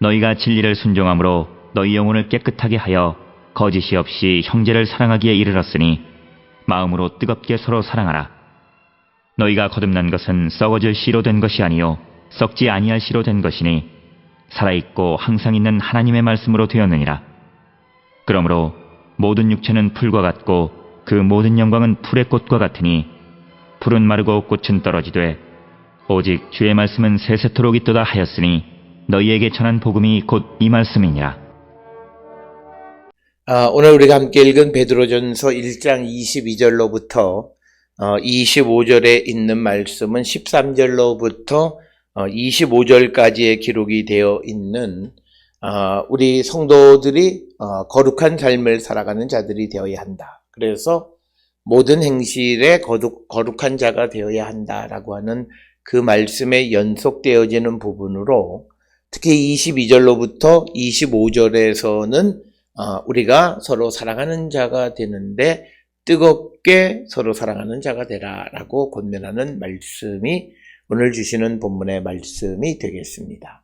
너희가 진리를 순종함으로 너희 영혼을 깨끗하게 하여 거짓이 없이 형제를 사랑하기에 이르렀으니 마음으로 뜨겁게 서로 사랑하라. 너희가 거듭난 것은 썩어질 씨로 된 것이 아니요 썩지 아니할 씨로 된 것이니 살아있고 항상 있는 하나님의 말씀으로 되었느니라. 그러므로 모든 육체는 풀과 같고 그 모든 영광은 풀의 꽃과 같으니 풀은 마르고 꽃은 떨어지되 오직 주의 말씀은 세세토록 있도다 하였으니 너희에게 전한 복음이 곧 이 말씀이니라. 오늘 우리가 함께 읽은 베드로전서 1장 22절로부터 25절에 있는 말씀은 13절로부터 25절까지의 기록이 되어 있는 우리 성도들이 거룩한 삶을 살아가는 자들이 되어야 한다. 그래서 모든 행실에 거룩한 자가 되어야 한다라고 하는 그 말씀에 연속되어지는 부분으로 특히 22절로부터 25절에서는 우리가 서로 사랑하는 자가 되는데 뜨겁게 서로 사랑하는 자가 되라라고 권면하는 말씀이 오늘 주시는 본문의 말씀이 되겠습니다.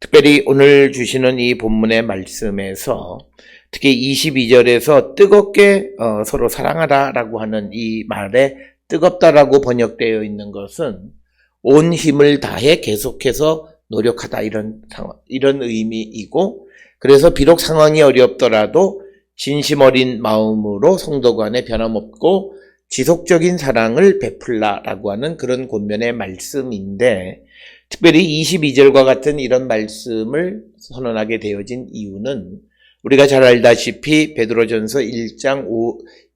특별히 오늘 주시는 이 본문의 말씀에서 특히 22절에서 뜨겁게 서로 사랑하라라고 하는 이 말에 뜨겁다라고 번역되어 있는 것은 온 힘을 다해 계속해서 노력하다 이런 의미이고, 그래서 비록 상황이 어렵더라도 진심 어린 마음으로 성도 간에 변함없고 지속적인 사랑을 베풀라라고 하는 그런 권면의 말씀인데, 특별히 22절과 같은 이런 말씀을 선언하게 되어진 이유는 우리가 잘 알다시피 베드로전서 1장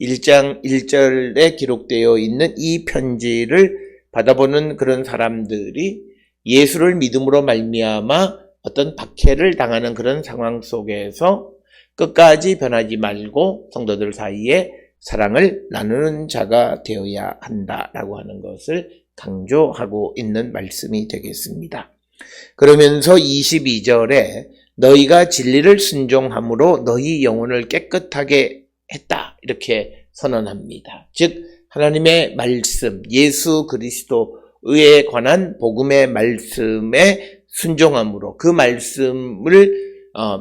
1절에 기록되어 있는 이 편지를 받아보는 그런 사람들이 예수를 믿음으로 말미암아 어떤 박해를 당하는 그런 상황 속에서 끝까지 변하지 말고 성도들 사이에 사랑을 나누는 자가 되어야 한다라고 하는 것을 강조하고 있는 말씀이 되겠습니다. 그러면서 22절에 너희가 진리를 순종함으로 너희 영혼을 깨끗하게 했다 이렇게 선언합니다. 즉 하나님의 말씀, 예수 그리스도에 관한 복음의 말씀에 순종함으로 그 말씀을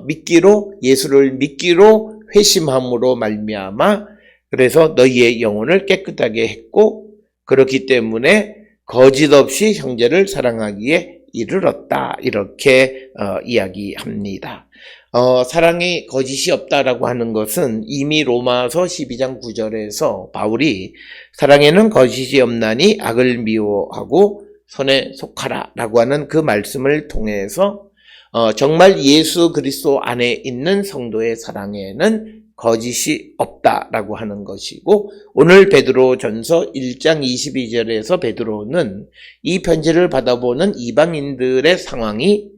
믿기로, 예수를 믿기로 회심함으로 말미암아 그래서 너희의 영혼을 깨끗하게 했고, 그렇기 때문에 거짓 없이 형제를 사랑하기에 이르렀다 이렇게 이야기합니다. 사랑이 거짓이 없다라고 하는 것은 이미 로마서 12장 9절에서 바울이 사랑에는 거짓이 없나니 악을 미워하고 선에 속하라 라고 하는 그 말씀을 통해서 정말 예수 그리스도 안에 있는 성도의 사랑에는 거짓이 없다라고 하는 것이고, 오늘 베드로전서 1장 22절에서 베드로는 이 편지를 받아보는 이방인들의 상황이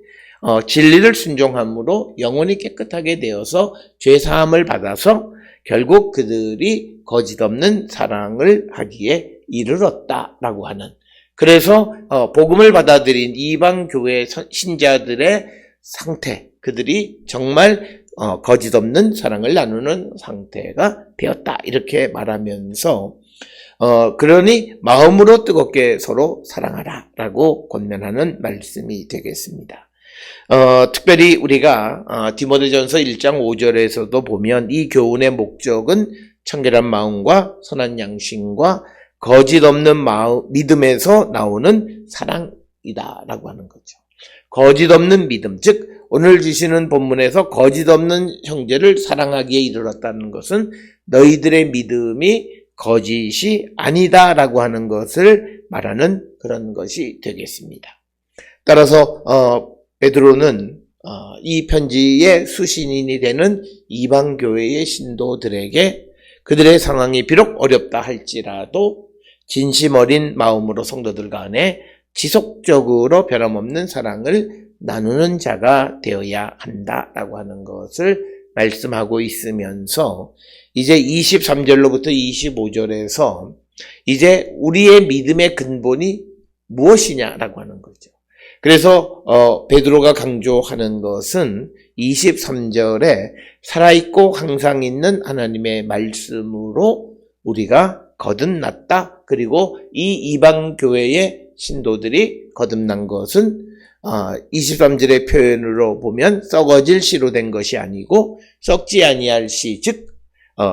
진리를 순종함으로 영혼이 깨끗하게 되어서 죄사함을 받아서 결국 그들이 거짓 없는 사랑을 하기에 이르렀다라고 하는, 그래서 복음을 받아들인 이방 교회 신자들의 상태, 그들이 정말 거짓 없는 사랑을 나누는 상태가 되었다 이렇게 말하면서 그러니 마음으로 뜨겁게 서로 사랑하라 라고 권면하는 말씀이 되겠습니다. 특별히 우리가 디모데전서 1장 5절에서도 보면 이 교훈의 목적은 청결한 마음과 선한 양심과 거짓 없는 믿음에서 나오는 사랑이다라고 하는 거죠. 거짓 없는 믿음, 즉 오늘 주시는 본문에서 거짓 없는 형제를 사랑하기에 이르렀다는 것은 너희들의 믿음이 거짓이 아니다라고 하는 것을 말하는 그런 것이 되겠습니다. 따라서 베드로는 이 편지의 수신인이 되는 이방교회의 신도들에게 그들의 상황이 비록 어렵다 할지라도 진심 어린 마음으로 성도들 간에 지속적으로 변함없는 사랑을 나누는 자가 되어야 한다라고 하는 것을 말씀하고 있으면서 이제 23절로부터 25절에서 이제 우리의 믿음의 근본이 무엇이냐라고 하는 거죠. 그래서 베드로가 강조하는 것은 23절에 살아있고 항상 있는 하나님의 말씀으로 우리가 거듭났다. 그리고 이 이방 교회의 신도들이 거듭난 것은 23절의 표현으로 보면 썩어질 씨로 된 것이 아니고 썩지 아니할 씨, 즉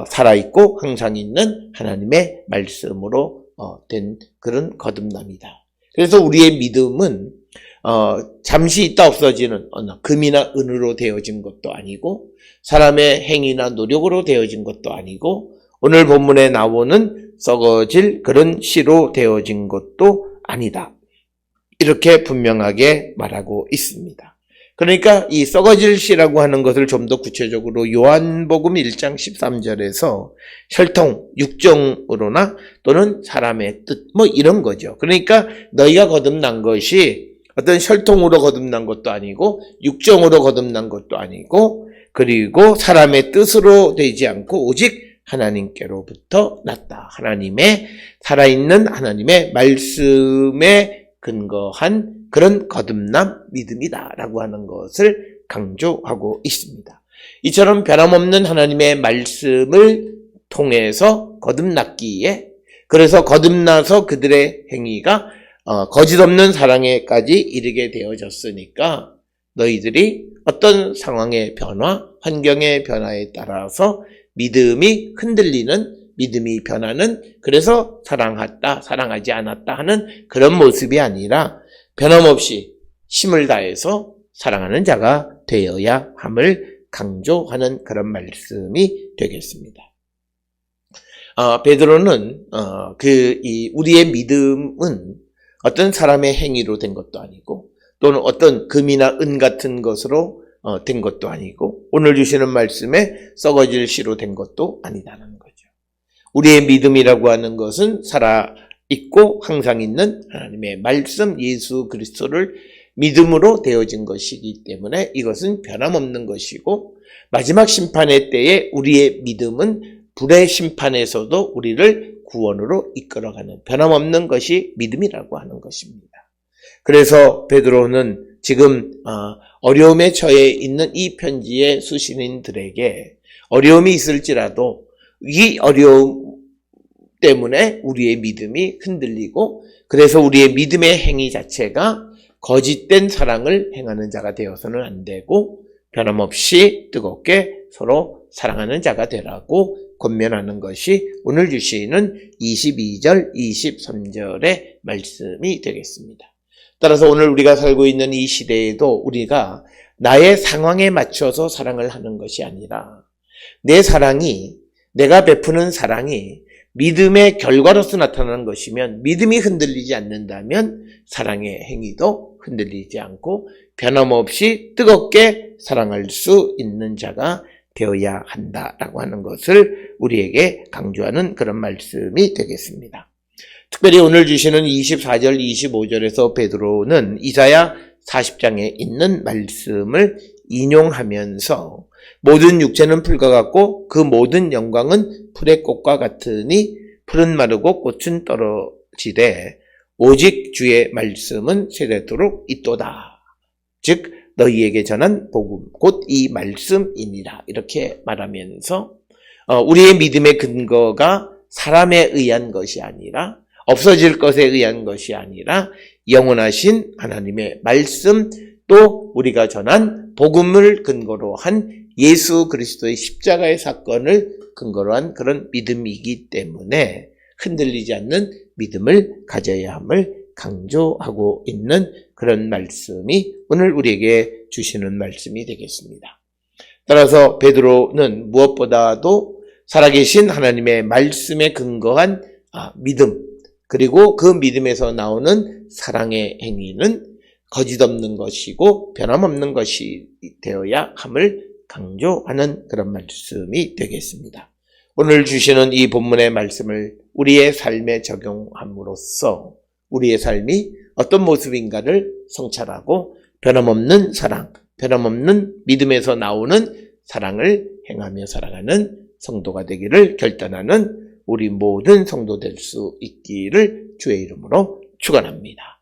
살아있고 항상 있는 하나님의 말씀으로 된 그런 거듭남이다. 그래서 우리의 믿음은 잠시 있다 없어지는 금이나 은으로 되어진 것도 아니고 사람의 행위나 노력으로 되어진 것도 아니고 오늘 본문에 나오는 썩어질 그런 씨로 되어진 것도 아니다. 이렇게 분명하게 말하고 있습니다. 그러니까 이 썩어질 씨라고 하는 것을 좀 더 구체적으로 요한복음 1장 13절에서 혈통, 육정으로나 또는 사람의 뜻 이런 거죠. 그러니까 너희가 거듭난 것이 어떤 혈통으로 거듭난 것도 아니고 육정으로 거듭난 것도 아니고 그리고 사람의 뜻으로 되지 않고 오직 하나님께로부터 났다. 하나님의 살아있는 하나님의 말씀에 근거한 그런 거듭남 믿음이다라고 하는 것을 강조하고 있습니다. 이처럼 변함없는 하나님의 말씀을 통해서 거듭났기에 그래서 거듭나서 그들의 행위가 거짓없는 사랑에까지 이르게 되어졌으니까 너희들이 어떤 상황의 변화, 환경의 변화에 따라서 믿음이 흔들리는, 믿음이 변하는, 그래서 사랑했다, 사랑하지 않았다 하는 그런 모습이 아니라 변함없이 힘을 다해서 사랑하는 자가 되어야 함을 강조하는 그런 말씀이 되겠습니다. 베드로는 우리의 믿음은 어떤 사람의 행위로 된 것도 아니고 또는 어떤 금이나 은 같은 것으로 된 것도 아니고 오늘 주시는 말씀에 썩어질 씨로 된 것도 아니다는 거죠. 우리의 믿음이라고 하는 것은 살아있고 항상 있는 하나님의 말씀 예수 그리스도를 믿음으로 되어진 것이기 때문에 이것은 변함없는 것이고 마지막 심판의 때에 우리의 믿음은 불의 심판에서도 우리를 구원으로 이끌어가는 변함없는 것이 믿음이라고 하는 것입니다. 그래서 베드로는 지금 어려움에 처해 있는 이 편지의 수신인들에게 어려움이 있을지라도 이 어려움 때문에 우리의 믿음이 흔들리고 그래서 우리의 믿음의 행위 자체가 거짓된 사랑을 행하는 자가 되어서는 안 되고 변함없이 뜨겁게 서로 사랑하는 자가 되라고 권면하는 것이 오늘 주시는 22절, 23절의 말씀이 되겠습니다. 따라서 오늘 우리가 살고 있는 이 시대에도 우리가 나의 상황에 맞춰서 사랑을 하는 것이 아니라 내 사랑이, 내가 베푸는 사랑이 믿음의 결과로서 나타나는 것이면 믿음이 흔들리지 않는다면 사랑의 행위도 흔들리지 않고 변함없이 뜨겁게 사랑할 수 있는 자가 되어야 한다라고 하는 것을 우리에게 강조하는 그런 말씀이 되겠습니다. 특별히 오늘 주시는 24절, 25절에서 베드로는 이사야 40장에 있는 말씀을 인용하면서 모든 육체는 풀과 같고 그 모든 영광은 풀의 꽃과 같으니 풀은 마르고 꽃은 떨어지되 오직 주의 말씀은 세대토록 있도다. 즉 너희에게 전한 복음 곧 이 말씀이니라 이렇게 말하면서 우리의 믿음의 근거가 사람에 의한 것이 아니라 없어질 것에 의한 것이 아니라 영원하신 하나님의 말씀 또 우리가 전한 복음을 근거로 한 예수 그리스도의 십자가의 사건을 근거로 한 그런 믿음이기 때문에 흔들리지 않는 믿음을 가져야 함을 강조하고 있는 그런 말씀이 오늘 우리에게 주시는 말씀이 되겠습니다. 따라서 베드로는 무엇보다도 살아계신 하나님의 말씀에 근거한 믿음 그리고 그 믿음에서 나오는 사랑의 행위는 거짓없는 것이고 변함없는 것이 되어야 함을 강조하는 그런 말씀이 되겠습니다. 오늘 주시는 이 본문의 말씀을 우리의 삶에 적용함으로써 우리의 삶이 어떤 모습인가를 성찰하고 변함없는 사랑, 변함없는 믿음에서 나오는 사랑을 행하며 살아가는 성도가 되기를 결단하는 우리 모든 성도 될 수 있기를 주의 이름으로 축원합니다.